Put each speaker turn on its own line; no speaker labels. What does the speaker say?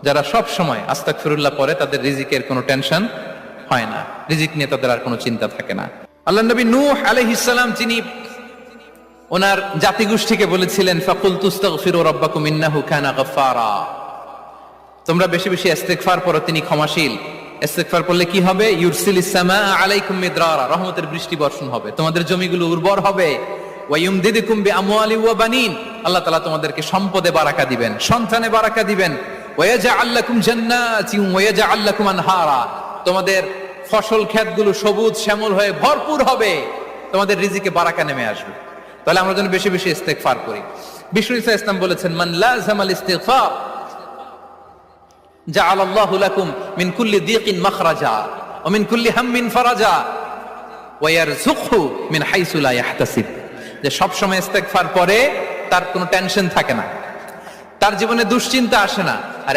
যারা সব সময় আস্তাগফিরুল্লাহ পড়ে তাদের রিজিকের কোনো টেনশন হয় না, রিজিক নিয়ে তাদের আর কোনো চিন্তা থাকে না। আল্লাহ নবী নূহ আলাইহিস সালাম যিনি ওনার জাতিগোষ্ঠীকে বলেছিলেন ফাকুলতু আস্তাগফিরু রাব্বাকুম ইন্নাহু কানা গাফফারা, তোমরা বেশি বেশি ইস্তেগফার পড়ো, তিনি ক্ষমাশীল। ইস্তেগফার পড়লে কি হবে? ইউরসিলিস সামাআ আলাইকুম মিদরারা, রহমতের বৃষ্টি বর্ষণ হবে, তোমাদের জমিগুলো উর্বর হবে। ওয়া ইউমদিদুকুম বিআমওয়ালি ওয়া বানিন, আল্লাহ তাআলা তোমাদেরকে সম্পদে বারাকা দিবেন, সন্তানে বারাকা দিবেন। ওয়া ইয়াজআল লাকুম জান্নাতিন ওয়া ইয়াজআল লাকুম আনহারা, তোমাদের ফসল ক্ষেতগুলো সবুজ শ্যামল হয়ে ভরপুর হবে, তোমাদের রিজিকে বারাকা নেমে আসবে। তাহলে আমরা যেন বেশি বেশি ইস্তেগফার করি। বিষ্ণু ঈসা ইসলাম বলেছেন মান লাযামাল ইস্তিগফার জাআলাল্লাহু লাকুম মিন কুল্লি দিকিন মাখরাজা ওয়া মিন কুল্লি হাম্মিন ফারাজা ওয়া ইয়ারযুকহু মিন হাইসু লা ইয়াহতাসিব, যে সব সময় ইস্তেগফার পড়ে তার কোনো টেনশন থাকে না, তার জীবনে দুশ্চিন্তা আসে না। আর